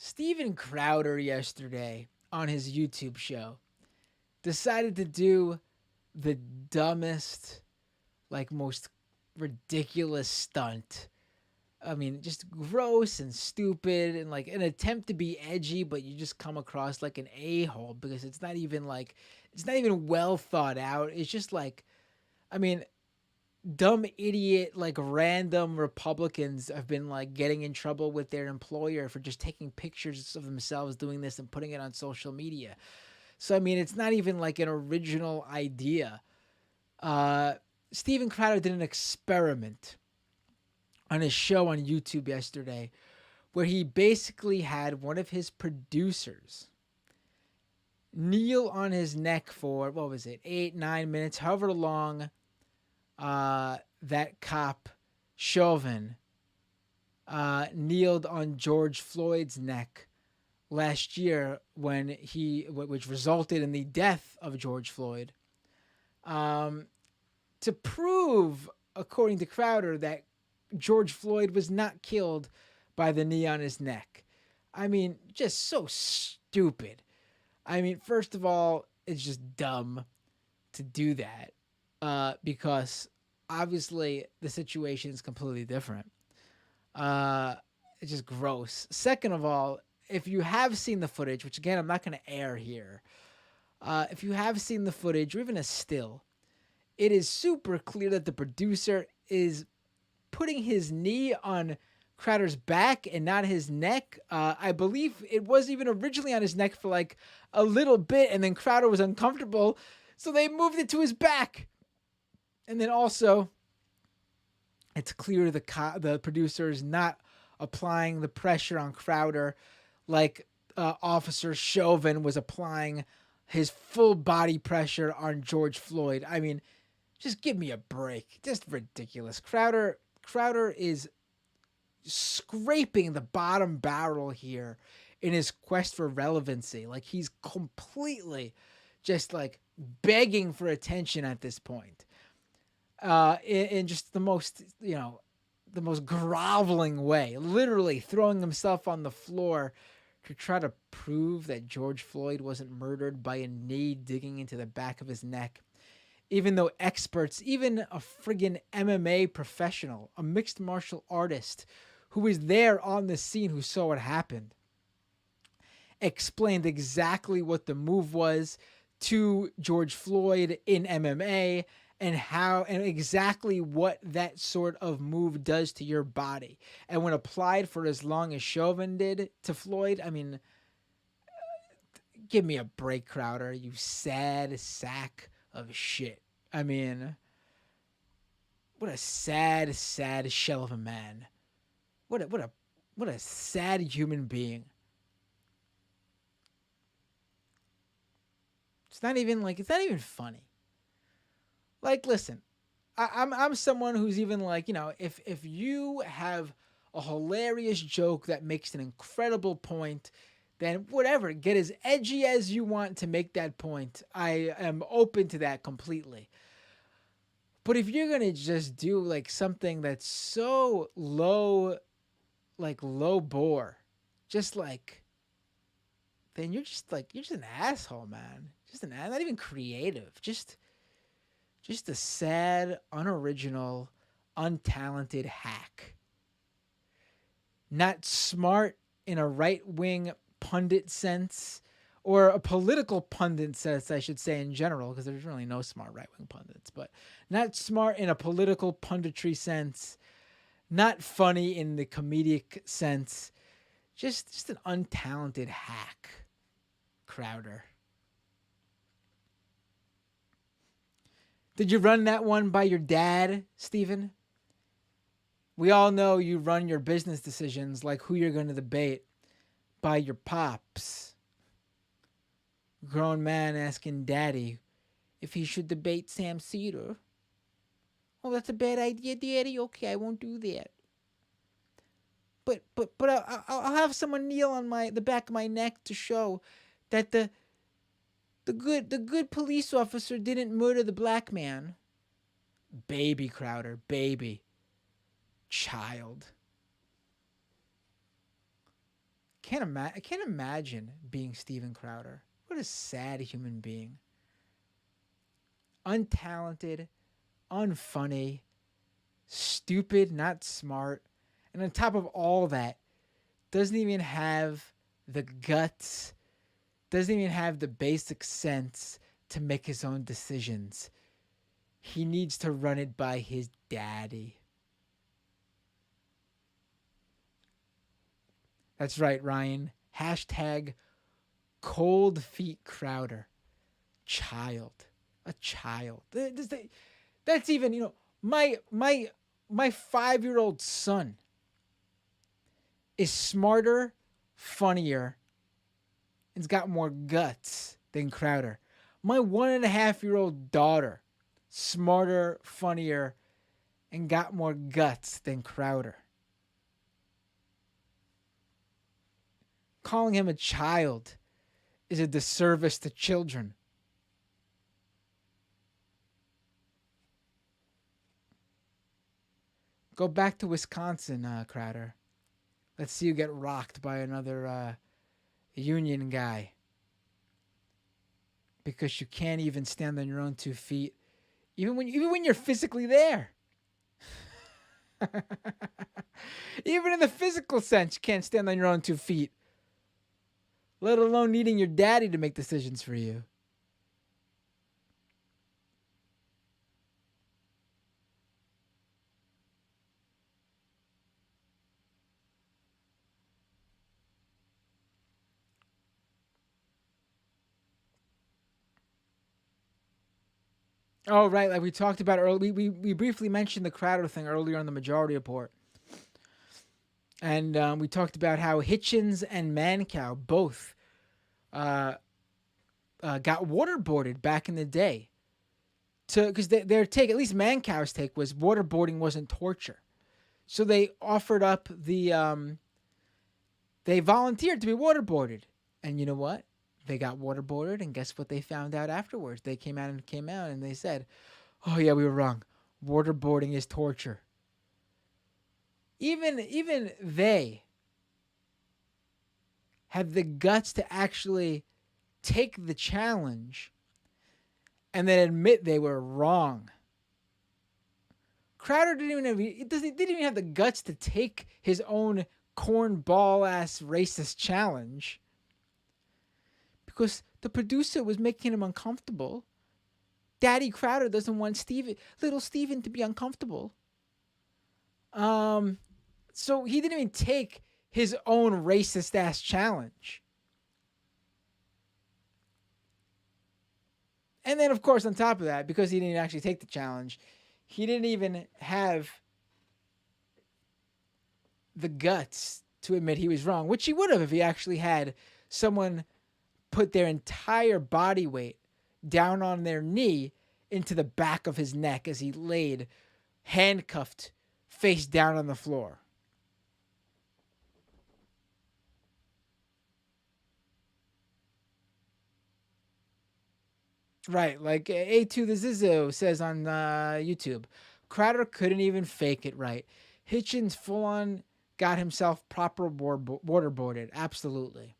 Steven Crowder yesterday on his YouTube show decided to do the dumbest, most ridiculous stunt. I mean, just gross and stupid and like an attempt to be edgy, but you just come across like an a-hole because it's not even well thought out. It's just I mean, dumb idiot random Republicans have been getting in trouble with their employer for just taking pictures of themselves doing this and putting it on social media. So I mean, it's not even like an original idea. Uh, Steven Crowder did an experiment on his show on YouTube yesterday where he basically had one of his producers kneel on his neck for what was it, 8, 9 minutes, however long that cop Chauvin kneeled on George Floyd's neck last year which resulted in the death of George Floyd, um, to prove, according to Crowder, that George Floyd was not killed by the knee on his neck. I mean, just so stupid. I mean, first of all, it's just dumb to do that because obviously the situation is completely different. Uh, it's just gross. Second of all, if you have seen the footage, which again I'm not going to air here, if you have seen the footage or even a still, it is super clear that the producer is putting his knee on Crowder's back and not his neck. I believe it was even originally on his neck for like a little bit, and then Crowder was uncomfortable, so they moved it to his back. And then also, it's clear the producer is not applying the pressure on Crowder like Officer Chauvin was applying his full body pressure on George Floyd. I mean, just give me a break. Just ridiculous. Crowder is scraping the bottom barrel here in his quest for relevancy. Like he's completely just begging for attention at this point. In just the most, the most groveling way, literally throwing himself on the floor to try to prove that George Floyd wasn't murdered by a knee digging into the back of his neck. Even though experts, even a friggin' MMA professional, a mixed martial artist who was there on the scene who saw what happened, explained exactly what the move was to George Floyd in MMA and how and exactly what that sort of move does to your body. And when applied for as long as Chauvin did to Floyd, I mean, give me a break, Crowder, you sad sack of shit. I mean, what a sad, sad shell of a man. What a sad human being. It's not even funny. Like, listen, I'm someone who's even if you have a hilarious joke that makes an incredible point, then whatever, get as edgy as you want to make that point. I am open to that completely. But if you're gonna just do something that's so low, low bore, just then you're just an asshole, man. Just not even creative. Just a sad, unoriginal, untalented hack. Not smart in a right wing pundit sense, or a political pundit sense, I should say, in general, because there's really no smart right wing pundits, but not smart in a political punditry sense, not funny in the comedic sense, just an untalented hack, Crowder. Did you run that one by your dad, Steven? We all know you run your business decisions, like who you're going to debate, by your pops. Grown man asking daddy if he should debate Sam Cedar. Oh, that's a bad idea, daddy. Okay, I won't do that. But I'll have someone kneel on the back of my neck to show that the good police officer didn't murder the black man. Baby, Crowder, baby. Child. I can't imagine being Steven Crowder. What a sad human being. Untalented, unfunny, stupid, not smart, and on top of all that, doesn't even have the guts, doesn't even have the basic sense to make his own decisions. He needs to run it by his daddy. That's right, Ryan. Hashtag cold feet Crowder. Child. A child. That's even, my 5-year-old son is smarter, funnier, and's got more guts than Crowder. My 1.5-year-old daughter, smarter, funnier, and got more guts than Crowder. Calling him a child is a disservice to children. Go back to Wisconsin, Crowder. Let's see you get rocked by another union guy. Because you can't even stand on your own 2 feet, even when you're physically there. Even in the physical sense, you can't stand on your own 2 feet. Let alone needing your daddy to make decisions for you. Oh, right. Like we talked about earlier. We briefly mentioned the Crowder thing earlier on the Majority Report. And we talked about how Hitchens and Mancow both got waterboarded back in the day. Because their take, at least Mancow's take, was waterboarding wasn't torture. So they offered up they volunteered to be waterboarded. And you know what? They got waterboarded, and guess what they found out afterwards? They came out and they said, "Oh yeah, we were wrong. Waterboarding is torture." Even they have the guts to actually take the challenge and then admit they were wrong. Crowder didn't even have the guts to take his own cornball ass racist challenge. Because the producer was making him uncomfortable. Daddy Crowder doesn't want little Steven to be uncomfortable. So he didn't even take his own racist ass challenge. And then, of course, on top of that, because he didn't actually take the challenge, he didn't even have the guts to admit he was wrong, which he would have if he actually had someone put their entire body weight down on their knee into the back of his neck as he laid handcuffed face down on the floor. Right, like A2 the Zizzo says on YouTube, Crowder couldn't even fake it right. Hitchens full on got himself proper waterboarded. Absolutely.